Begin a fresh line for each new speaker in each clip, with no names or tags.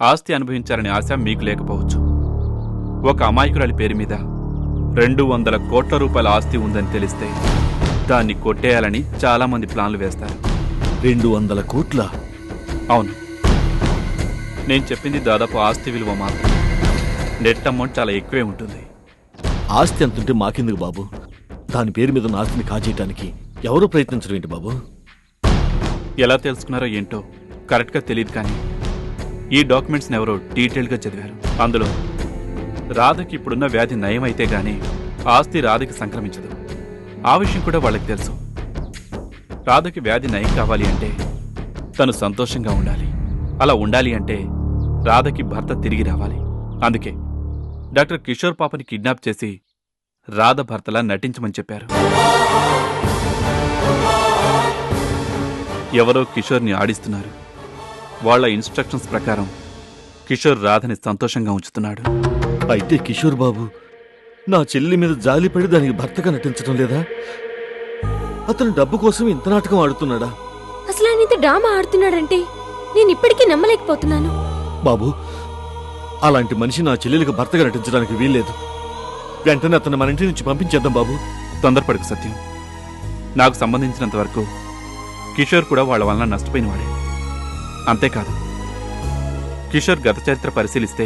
ఆస్తి అనుభవించాలనే ఆశ మీకు లేకపోవచ్చు. ఒక అమాయకురాలి పేరు మీద 200 కోట్ల రూపాయల ఆస్తి ఉందని తెలిస్తే దాన్ని కొట్టేయాలని చాలామంది ప్లాన్లు వేస్తారు.
200 కోట్ల?
అవును, నేను చెప్పింది దాదాపు ఆస్తి విలువ మాత్రం. నెట్ అమౌంట్ చాలా ఎక్కువే ఉంటుంది.
ఆస్తి అంతుంటే మాకెందుకు బాబు? దాని పేరు మీద ఉన్న ఆస్తిని కాజేయటానికి ఎవరూ ప్రయత్నించడం ఏంటి బాబు?
ఎలా తెలుసుకున్నారో ఏంటో కరెక్ట్గా తెలియదు, కానీ ఈ డాక్యుమెంట్స్ని ఎవరో డీటెయిల్గా చదివారు. అందులో రాధకి ఇప్పుడున్న వ్యాధి నయమైతే గానీ ఆస్తి రాధకి సంక్రమించదు. ఆ విషయం కూడా వాళ్ళకి తెలుసు. రాధకి వ్యాధి నయం కావాలి అంటే తను సంతోషంగా ఉండాలి. అలా ఉండాలి అంటే రాధకి భర్త తిరిగి రావాలి. అందుకే డాక్టర్ కిషోర్ పాపని కిడ్నాప్ చేసి రాధ భర్తలా నటించమని చెప్పారు. ఎవరో కిషోర్ని ఆడిస్తున్నారు. వాళ్ళ ఇన్స్ట్రక్షన్స్ ప్రకారం కిషోర్ రాధని సంతోషంగా ఉంచుతున్నాడు.
అయితే కిషోర్ బాబు నా చెల్లి మీద జాలిపడి దానికి భర్తగా నటించడం లేదా? అతను డబ్బు కోసం ఇంత నాటకం ఆడుతున్నాడా?
అసలు ఆయన ఇంత డ్రామా ఆడుతున్నాడంటే నేను ఇప్పటికీ నమ్మలేకపోతున్నాను.
బాబు, అలాంటి మనిషి నా చెల్లెలికి భర్తగా నటించడానికి వీల్లేదు. వెంటనే అతను మన ఇంటి నుంచి పంపించేద్దాం బాబు.
తొందరపడకు సత్యం. నాకు సంబంధించినంత వరకు కిషోర్ కూడా వాళ్ళ వలన నష్టపోయినవాడే. అంతేకాదు, కిషోర్ గత చరిత్ర పరిశీలిస్తే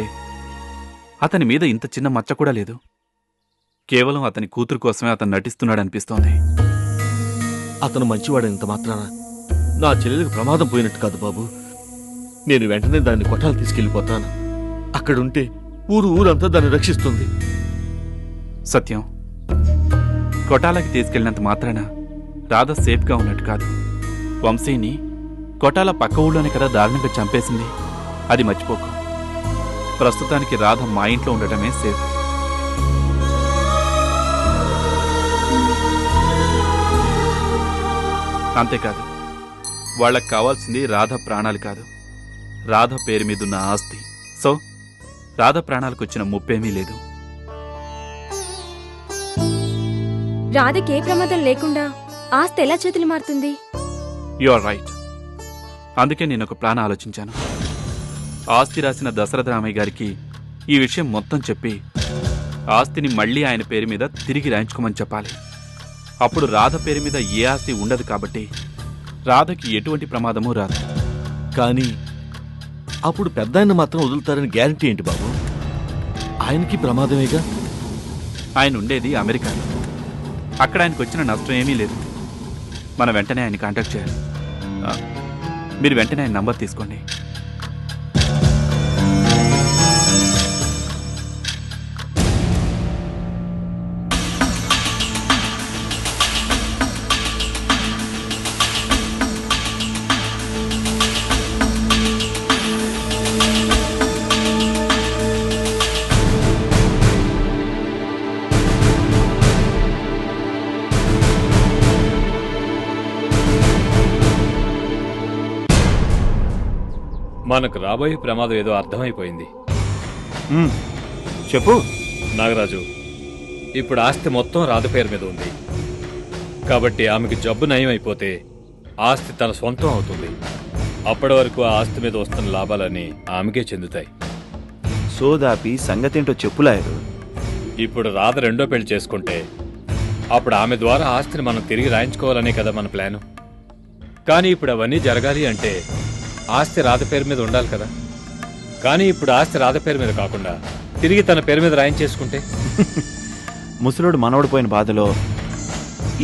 అతని మీద ఇంత చిన్న మచ్చ కూడా లేదు. కేవలం అతని కూతురు కోసమే అతను నటిస్తున్నాడనిపిస్తోంది.
అతను మంచివాడైనంత మాత్రాన నా చెల్లెలికి ప్రమాదం పోయినట్టు కాదు బాబు. నేను వెంటనే దాన్ని కొట్టాలు తీసుకెళ్లిపోతాను. అక్కడుంటే ఊరంతా దాన్ని రక్షిస్తుంది.
సత్యం, కొటాలకి తీసుకెళ్ళినంత మాత్రాన రాధ సేఫ్గా ఉన్నట్టు కాదు. వంశీని కొటాల పక్క ఊళ్ళోనే కదా దారుణంగా చంపేసింది. అది మర్చిపోకు. ప్రస్తుతానికి రాధ మా ఇంట్లో ఉండటమే సేఫ్. అంతేకాదు, వాళ్ళకి కావాల్సింది రాధ ప్రాణాలు కాదు, రాధ పేరు మీదున్న ఆస్తి. సో రాధ ప్రాణాలకు వచ్చిన ముప్పేమీ లేదు.
రాధకి ఏ ప్రమాదం లేకుండా ఆస్తి ఎలా చేతులు మారుతుంది?
You are right. అందుకే నేను ఒక ప్లాన్ ఆలోచించాను. ఆస్తి రాసిన దశరథ రామయ్య గారికి ఈ విషయం మొత్తం చెప్పి ఆస్తిని మళ్లీ ఆయన పేరు మీద తిరిగి రాయించుకోమని చెప్పాలి. అప్పుడు రాధ పేరు మీద ఏ ఆస్తి ఉండదు కాబట్టి రాధకి ఎటువంటి ప్రమాదమూ రాదు.
కానీ అప్పుడు పెద్ద ఆయన మాత్రం వదులుతారని గ్యారంటీ ఏంటి బాబు? ఆయనకి ప్రమాదమేగా.
ఆయన ఉండేది అమెరికాలో. అక్కడ ఆయనకు వచ్చిన నష్టం ఏమీ లేదు. మనం వెంటనే ఆయన కాంటాక్ట్ చేయాలి. మీరు వెంటనే ఆయన నంబర్ తీసుకోండి.
మనకు రాబోయే ప్రమాదం ఏదో అర్థమైపోయింది.
చెప్పు
నాగరాజు, ఇప్పుడు ఆస్తి మొత్తం రాధ పేరు మీద ఉంది కాబట్టి ఆమెకి జబ్బు నయం అయిపోతే ఆస్తి తన సొంతం అవుతుంది. అప్పటి వరకు ఆ ఆస్తి మీద వస్తున్న లాభాలన్నీ ఆమెకే చెందుతాయి.
సోదాపి సంగతేంటో చెప్పులాయరు.
ఇప్పుడు రాధ రెండో పెళ్లి చేసుకుంటే అప్పుడు ఆమె ద్వారా ఆస్తిని మనం తిరిగి రాయించుకోవాలనే కదా మన ప్లాను. కానీ ఇప్పుడు అవన్నీ జరగాలి అంటే ఆస్తి రాధ పేరు మీద ఉండాలి కదా. కానీ ఇప్పుడు ఆస్తి రాధ పేరు మీద కాకుండా తిరిగి తన పేరు మీద రాయించేసుకుంటే
ముసలోడు మనవడిపోయిన బాధలో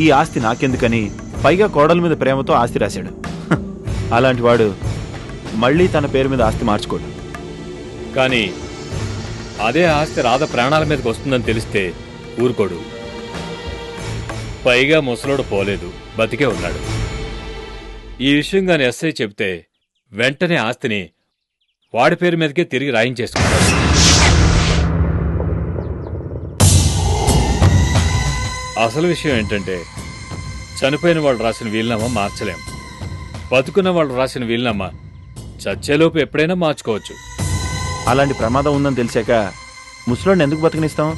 ఈ ఆస్తి నాకెందుకని పైగా కోడల మీద ప్రేమతో ఆస్తి రాశాడు. అలాంటి వాడు మళ్ళీ తన పేరు మీద ఆస్తి మార్చుకోడు.
కానీ అదే ఆస్తి రాధ ప్రాణాల మీదకి వస్తుందని తెలిస్తే ఊరుకోడు. పైగా ముసలోడు పోలేదు, బతికే ఉన్నాడు. ఈ విషయం గాని ఎస్ఐ చెప్తే వెంటనే ఆస్తిని వాడి పేరు మీదకే తిరిగి రాయించేసుకుంటాడు. అసలు విషయం ఏంటంటే చనిపోయిన వాళ్ళు రాసిన వీలునామా మార్చలేం. బతుకున్న వాళ్ళు రాసిన వీలునామా చచ్చేలోపు ఎప్పుడైనా మార్చుకోవచ్చు.
అలాంటి ప్రమాదం ఉందని తెలిసాక ముసలోడిని ఎందుకు బతకనిస్తాం?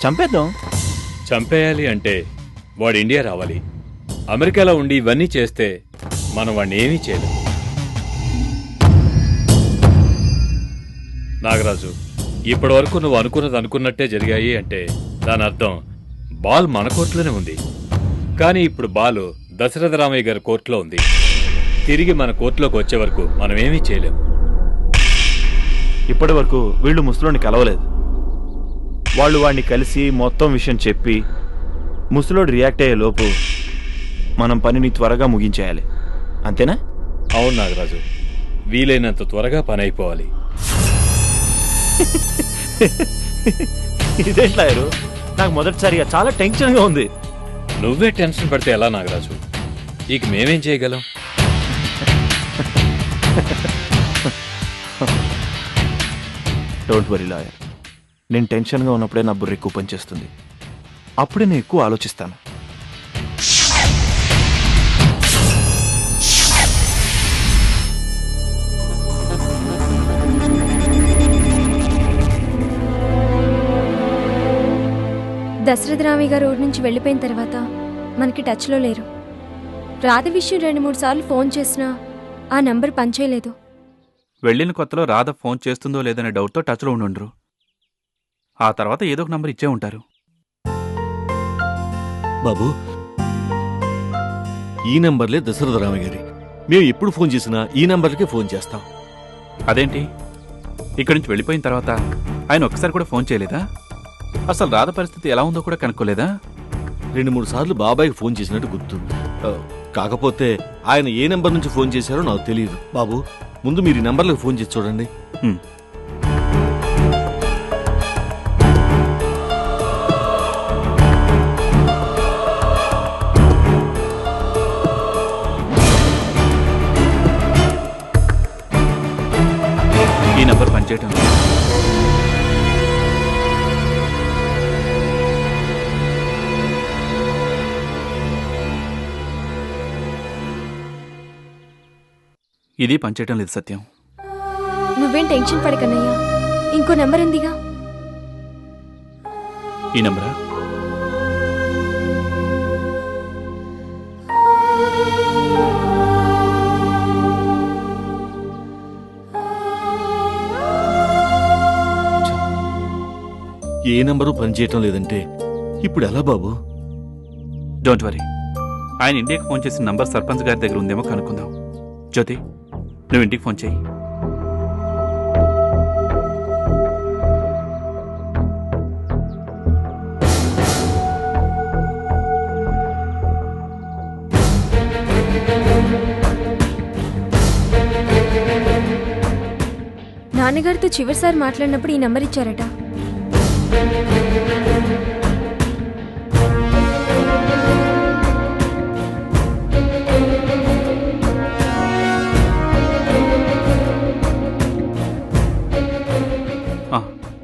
చంపేద్దాం.
చంపేయాలి అంటే వాడు ఇండియా రావాలి. అమెరికాలో ఉండి ఇవన్నీ చేస్తే మనం వాడిని ఏమీ చేయలేం. నాగరాజు, ఇప్పటి వరకు నువ్వు అనుకున్నది అనుకున్నట్టే జరిగాయి అంటే దాని అర్థం బాల్ మన కోర్టులోనే ఉంది. కానీ ఇప్పుడు బాలు దశరథ రామయ్య గారి కోర్టులో ఉంది. తిరిగి మన కోర్టులోకి వచ్చే వరకు మనం ఏమీ చేయలేం.
ఇప్పటి వరకు వీళ్ళు ముసలోని కలవలేదు. వాళ్ళు వాడిని కలిసి మొత్తం విషయం చెప్పి ముసలోడు రియాక్ట్ అయ్యే లోపు మనం పనిని త్వరగా ముగించేయాలి. అంతేనా?
అవును నాగరాజు, వీలైనంత త్వరగా పని అయిపోవాలి.
ఇదేంట్లా నాకు మొదటిసారిగా చాలా టెన్షన్గా ఉంది.
నువ్వే టెన్షన్ పడితే ఎలా నాగరాజు? ఇక మేమేం చేయగలం?
Don't worry lawyer. నేను టెన్షన్గా ఉన్నప్పుడే నా బుర్ర ఎక్కువ పనిచేస్తుంది. అప్పుడే నేను ఎక్కువ ఆలోచిస్తాను.
దశరథ రామయ్య గారు ఊరి నుంచి వెళ్ళిపోయిన తర్వాత మనకి టచ్లో లేరు. రాధ విషయం 2-3 సార్లు ఫోన్ చేసినా ఆ నంబర్ పనిచేయలేదు.
వెళ్ళిన కొత్తలో రాధ ఫోన్ చేస్తుందో లేదనే డౌట్తో టచ్లో ఉండుండ్రు. ఆ తర్వాత ఏదో ఒక నంబర్ ఇచ్చే ఉంటారు.
బాబు, ఈ నంబర్లే దశరథ రామయ్య గారి. మేము ఎప్పుడు ఫోన్ చేసినా ఈ నంబర్లకే ఫోన్ చేస్తాం.
అదేంటి, ఇక్కడి నుంచి వెళ్ళిపోయిన తర్వాత ఆయన ఒక్కసారి కూడా ఫోన్ చేయలేదా? అసలు రాధ పరిస్థితి ఎలా ఉందో కూడా కనుక్కోలేదా?
2-3 సార్లు బాబాయ్కి ఫోన్ చేసినట్టు గుర్తు. కాకపోతే ఆయన ఏ నెంబర్ నుంచి ఫోన్ చేశారో నాకు తెలియదు. బాబు, ముందు మీరు ఈ నెంబర్లకు ఫోన్ చేసి చూడండి.
ఈ నంబర్ పనిచేయటం లేదు. ఇది పనిచేయటం లేదు సత్యం.
నువ్వేం టెన్షన్ పడకన్నయ్యా, ఇంకో నెంబర్ ఉందిగా.
ఈ నంబరా?
ఏ నంబరు పనిచేయటం లేదంటే ఇప్పుడు ఎలా బాబు?
డోంట్ వరీ, ఆయన ఇండియాకి ఫోన్ చేసిన నంబర్ సర్పంచ్ గారి దగ్గర ఉందేమో కనుక్కుందాం. జ్యోతి, నువ్వు ఇంటికి ఫోన్ చేయి.
నాన్నగారితో చివరిసారి మాట్లాడినప్పుడు ఈ నంబర్ ఇచ్చారట.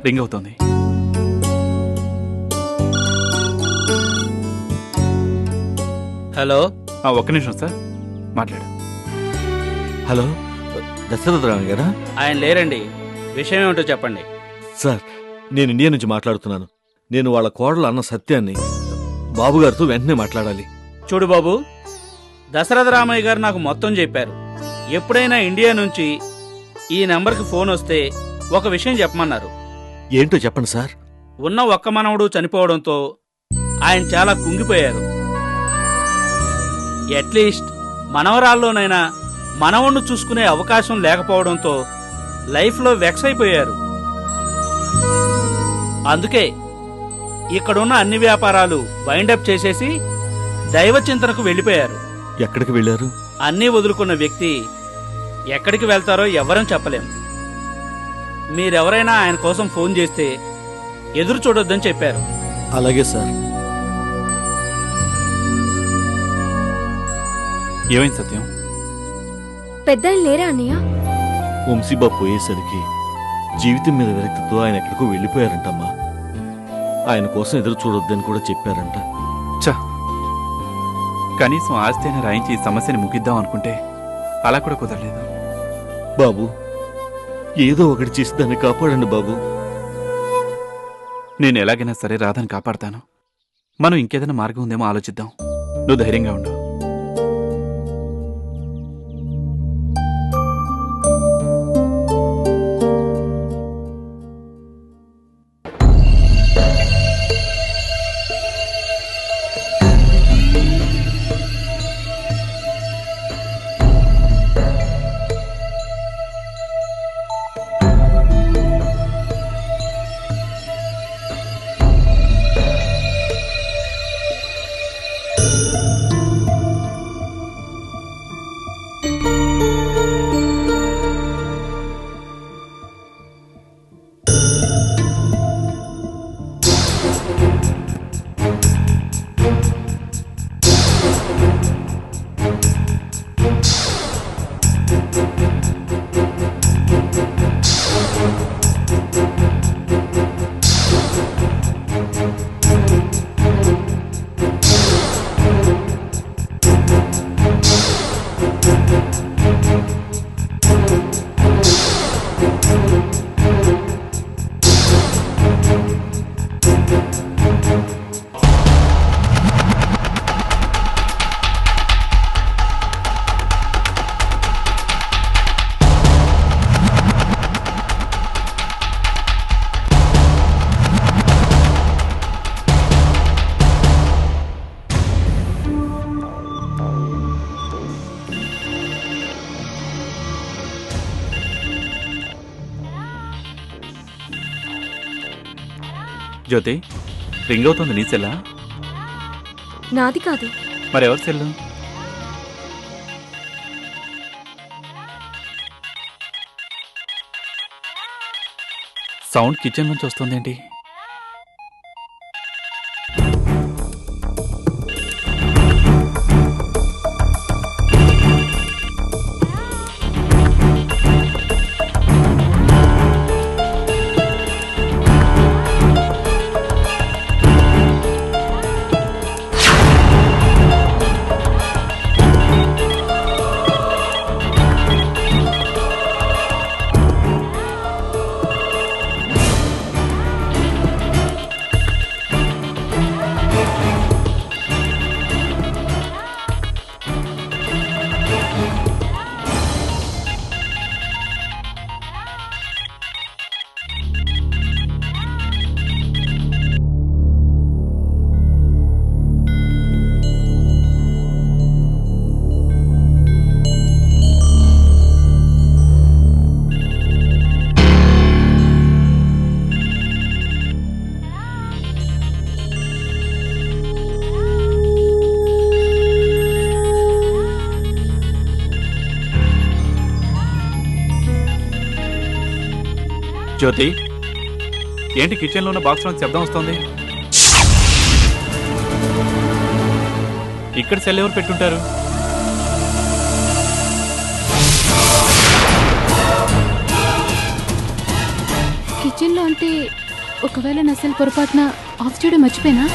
రింగ్ అవుతోంది.
హలో.
ఒక్క నిమిషం సార్, మాట్లాడు.
హలో, దశరథ రామయ్య గారా?
ఆయన లేరండి. విషయం ఏమిటో చెప్పండి.
సార్, నేను ఇండియా నుంచి మాట్లాడుతున్నాను. నేను వాళ్ళ కోడలు అన్న సత్యాన్ని బాబుగారితో వెంటనే మాట్లాడాలి.
చూడు బాబు, దశరథ రామయ్య గారు నాకు మొత్తం చెప్పారు. ఎప్పుడైనా ఇండియా నుంచి ఈ నెంబర్కి ఫోన్ వస్తే ఒక విషయం చెప్పమన్నారు.
ఏంటో చెప్పండి సార్.
ఉన్న ఒక్క మనవడు చనిపోవడంతో ఆయన చాలా కుంగిపోయారు. అట్లీస్ట్ మనవరాల్లోనైనా మనవణ్ణి చూసుకునే అవకాశం లేకపోవడంతో లైఫ్లో వెక్స్ అయిపోయారు. అందుకే ఇక్కడున్న అన్ని వ్యాపారాలు వైండప్ చేసేసి దైవచింతనకు వెళ్ళిపోయారు.
ఎక్కడికి వెళ్ళారు?
అన్నీ వదులుకున్న వ్యక్తి ఎక్కడికి వెళ్తారో ఎవరం చెప్పలేం. మీరెవరైనా ఆయన కోసం ఫోన్ చేస్తే ఎదురు చూడొద్దని చెప్పారు.
అలాగే సార్.
ఏమైంది సత్యం?
పెద్దాయన లేరా అన్నయ్య?
వంశీబాబు పోయేసరికి జీవితం మీద విరక్తితో ఆయన ఎక్కడికో వెళ్ళిపోయారంటమ్మా. ఆయన కోసం ఎదురు చూడొద్దని కూడా చెప్పారంట.
చా, కనీసం ఆస్తి అయినా రాయించి ఈ సమస్యని ముగిద్దాం అనుకుంటే అలా కూడా కుదరలేదు.
బాబు, ఏదో ఒకటి చేసి దాన్ని కాపాడండి బాబు.
నేను ఎలాగైనా సరే రాధని కాపాడతాను. మనం ఇంకేదైనా మార్గం ఉందేమో ఆలోచిద్దాం. నువ్వు ధైర్యంగా ఉండు. జ్యోతి, రింగ్ అవుతుంది నీ సెల్లా?
నాది కాదు.
మరెవరి సెల్లు? సౌండ్ కిచెన్ నుంచి వస్తుందేంటి? జ్యోతి, ఏంటి కిచెన్లో ఉన్న బాక్స్ నుంచి శబ్దం వస్తుంది? ఇక్కడ సెల్ ఎవరు పెట్టుంటారు?
కిచెన్లో అంటే ఒకవేళ నా సెల్ పొరపాటున ఆఫ్ చేయడం మర్చిపోయినా?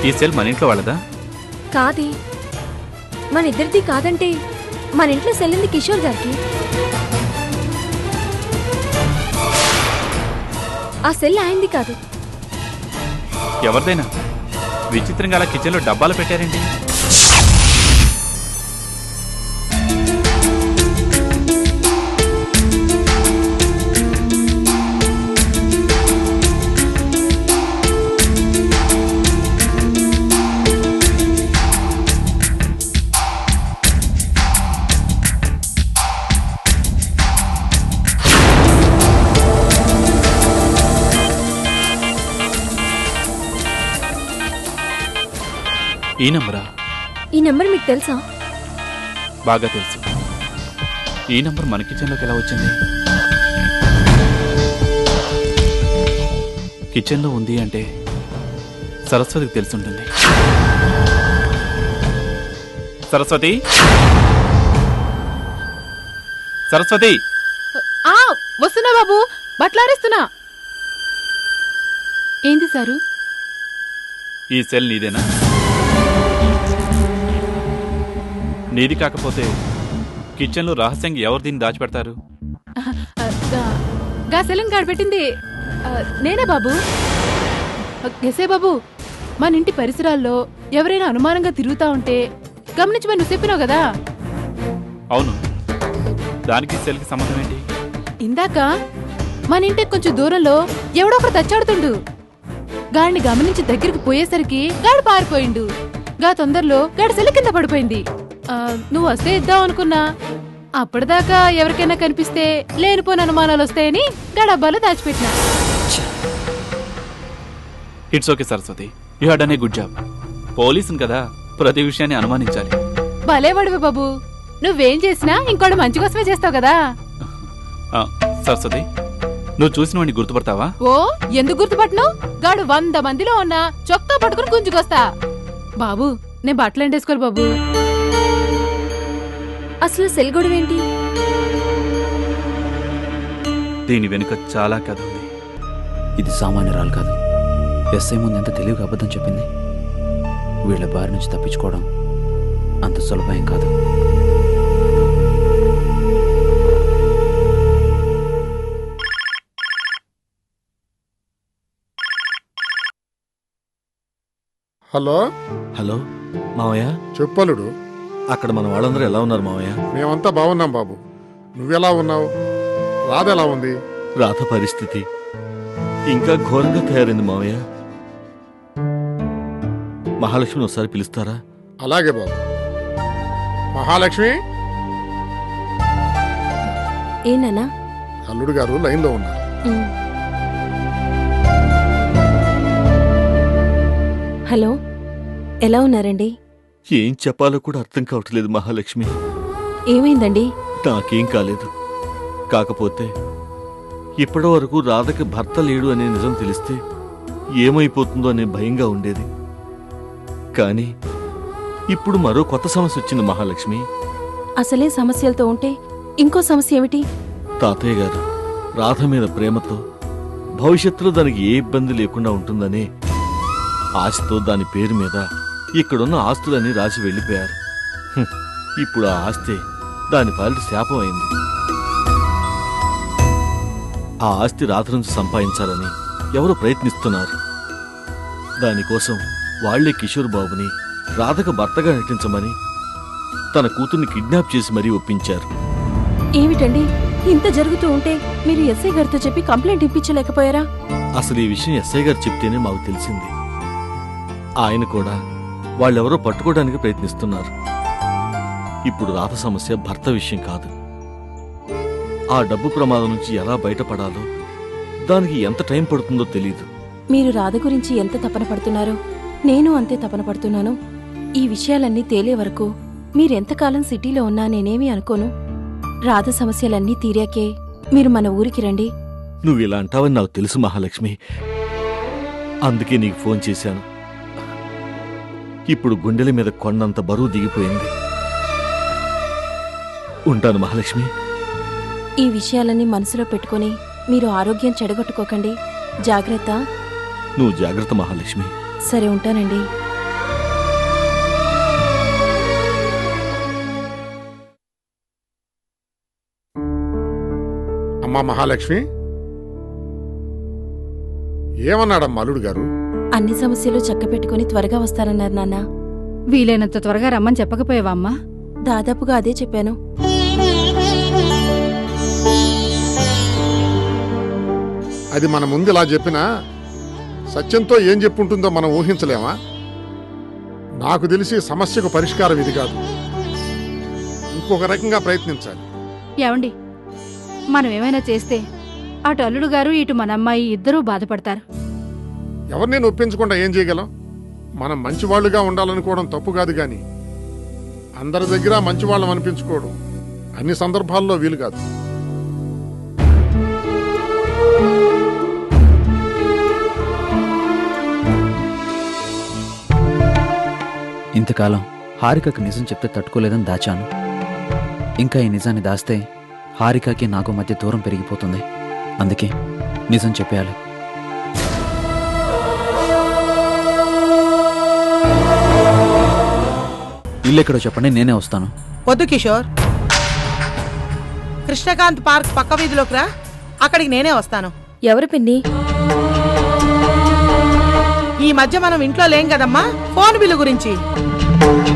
ఈ సెల్ మన ఇంట్లో వాళ్ళదా?
కాదే, మన ఇద్దరిది కాదంటే మన ఇంట్లో సెల్లింది కిషోర్ గారికి. ఆ సెల్ ఆయనది కాదు.
ఎవరిదైనా విచిత్రంగా అలా కిచెన్లో డబ్బాలు పెట్టారేంటి? ఈ నంబరా?
ఈ నెంబర్ మీకు తెలుసా?
బాగా తెలుసు. ఈ నంబర్ మన కిచెన్లోకి ఎలా వచ్చింది? కిచెన్లో ఉంది అంటే సరస్వతికి తెలుసుంటుంది. సరస్వతి, సరస్వతి!
వస్తున్నా బాబు, బట్లారేస్తున్నా. ఏంది సారు?
ఈ సెల్ నీదేనా? నీది కాకపోతే కిచెన్లో రహస్యంగా ఎవరు దీన్ని దాచిపెడతారు?
గా సెలన్ కార్డ్ పెట్టింది నేనే బాబు. గెసే బాబు, మన ఇంటి పరిసరాల్లో ఎవరైనా అనుమానంగా తిరుగుతా ఉంటే గమనించమని నువ్వు చెప్పినావు కదా.
అవును, దానికి సెల్కి సంబంధం ఏంటి?
ఇందాక మన ఇంటికి కొంచెం దూరంలో ఎవడో ఒకడు తచ్చాడుతుండు. గాడిని గమనించి దగ్గరికి పోయేసరికి గాడు పారిపోయిండు. గా తొందరలో గాడి సెల కింద పడిపోయింది. నువ్వు వస్తే ఇద్దాం అనుకున్నా. అప్పటిదాకా ఎవరికైనా కనిపిస్తే లేనిపోని అనుమానాలు వస్తాయని గా డబ్బాలో దాచిపెట్టినా.
It's okay Saraswati, you have done a good job. పోలీసుని కదా, ప్రతి విషయాన్ని అనుమానించాలి.
భలేవాడివి బాబు, నువ్వేం చేసినా ఇంకోటి మంచి కోసమే చేస్తావు కదా.
సరస్వతి, నువ్వు చూసిన వాడిని గుర్తుపడతావా?
ఓ ఎందుకు గుర్తుపట్టను? గాడు 100 మందిలో ఉన్నా చొక్కా పట్టుకుని గుంజుకొస్తా. బాబు నేను బట్టలు ఎండేసుకోవాలి బాబు.
అసలు సెల్గొడవేంటి?
దీని వెనుక చాలా కథ ఉంది.
ఇది సామాన్యురాలు కాదు. ఎస్ఐ ముందు ఎంత తెలివిగా అబద్ధం చెప్పింది. వీళ్ళ బారి నుంచి తప్పించుకోవడం అంత సులభం కాదు.
హలో
హలో మావయ్య,
చెప్పలుడు.
అక్కడ మన వాళ్ళందరూ ఎలా ఉన్నారు మావయ్య?
మేమంతా బాగున్నాం బాబు. నువ్వెలా ఉన్నావు? రాధ ఎలా ఉంది?
రాధ పరిస్థితి ఇంకా ఘోరంగా తయారైంది మావయ్య. మహాలక్ష్మిని ఒకసారి పిలుస్తారా?
అలాగే బాబు. మహాలక్ష్మి,
ఏనా?
అల్లుడు గారు లైన్లో ఉన్నారు.
హలో, ఎలా ఉన్నారండి?
ఏం చెప్పాలో కూడా అర్థం కావట్లేదు మహాలక్ష్మి.
ఏమైందండి?
నాకేం కాలేదు. కాకపోతే ఇప్పటి వరకు రాధకి భర్త లేడు అనే నిజం తెలిస్తే ఏమైపోతుందో అనే భయంగా ఉండేది. కానీ ఇప్పుడు మరో కొత్త సమస్య వచ్చింది మహాలక్ష్మి.
అసలే సమస్యలతో ఉంటే ఇంకో సమస్య ఏమిటి?
తాతయ్య గారు రాధ మీద ప్రేమతో భవిష్యత్తులో దానికి ఏ ఇబ్బంది లేకుండా ఉంటుందనే ఆశతో దాని పేరు మీద ఇక్కడున్న ఆస్తులన్నీ రాసి వెళ్ళిపోయారు. ఇప్పుడు ఆ ఆస్తే దాని పాలిట శాపం అయింది. ఆ ఆస్తి రాత్రి నుంచి సంపాదించాలని ఎవరో ప్రయత్నిస్తున్నారు. దానికోసం వాళ్లే కిషోర్ బాబుని రాధకు భర్తగా నటించమని తన కూతుర్ని కిడ్నాప్ చేసి మరీ ఒప్పించారు.
ఏమిటండి, ఇంత జరుగుతూ ఉంటే మీరు ఎస్ఐ గారితో చెప్పి కంప్లైంట్ ఇప్పించలేకపోయారా?
అసలు ఈ విషయం ఎస్ఐ గారు చెప్తేనే మాకు తెలిసింది. ఆయన కూడా వాళ్ళెవరో పట్టుకోవడానికి ప్రయత్నిస్తున్నారు. ఇప్పుడు రాధ సమస్య భర్త విషయం కాదు. ఆ డబ్బు ప్రమాదం నుంచి ఎలా బయటపడాలో, దానికి ఎంత టైం పడుతుందో తెలీదు.
మీరు రాధ గురించి ఎంత తపన పడుతున్నారో నేను అంతే తపన పడుతున్నాను. ఈ విషయాలన్నీ తేలే వరకు మీరెంతకాలం సిటీలో ఉన్నా నేనేమీ అనుకోను. రాధ సమస్యలన్నీ తీరాకే మీరు మన ఊరికి రండి.
నువ్వు ఇలా అంటావని నాకు తెలుసు మహాలక్ష్మి. అందుకే నీకు ఫోన్ చేశాను. ఇప్పుడు గుండెల మీద కొండంత బరువు దిగిపోయింది. ఉంటాను మహాలక్ష్మి.
ఈ విషయాలన్నీ మనసులో పెట్టుకుని మీరు ఆరోగ్యం చెడగొట్టుకోకండి. జాగ్రత్త.
నువ్వు జాగ్రత్త మహాలక్ష్మి.
సరే, ఉంటానండి.
అమ్మా మహాలక్ష్మి, ఏమన్నాడమ్మా అల్లుడు గారు?
అన్ని సమస్యలు చక్కపెట్టుకుని త్వరగా వస్తారన్నారు నాన్న.
వీలైనంత త్వరగా రమ్మని చెప్పకపోయావా అమ్మా?
దాదాపుగా అదే చెప్పాను.
అది మన ముందు ఇలా చెప్పినా సత్యంతో ఏం చెప్పుంటుందో మనం ఊహించలేమా? నాకు తెలిసి సమస్యకు పరిష్కారం ఇది కాదు, ఇంకొక రకంగా ప్రయత్నించాలి.
ఏమండి, మనం ఏమైనా చేస్తే అటు అల్లుడు గారు ఇటు మన అమ్మాయి ఇద్దరూ బాధపడతారు.
ఎవరిని ఒప్పించకుండా ఏం చేయగలం? మనం మంచివాళ్లుగా ఉండాలనుకోవడం తప్పు కాదు, గాని అందరి దగ్గర మంచివాళ్ళం అనిపించుకోవడం అన్ని సందర్భాల్లో వీలు కాదు.
ఇంతకాలం హారికకు నిజం చెప్తే తట్టుకోలేదని దాచాను. ఇంకా ఈ నిజాన్ని దాస్తే హారికకి నాకు మధ్య దూరం పెరిగిపోతుంది. అందుకే నిజం చెప్పేయాలి. ఇల్లెక్కడో చెప్పండి, నేనే వస్తాను.
వద్దు కిషోర్, కృష్ణకాంత్ పార్క్ పక్క వీధిలోకి రా, అక్కడికి నేనే వస్తాను.
ఎవరు పిన్ని?
ఈ మధ్య మనం ఇంట్లో లేం కదమ్మా, ఫోన్ బిల్లు గురించి.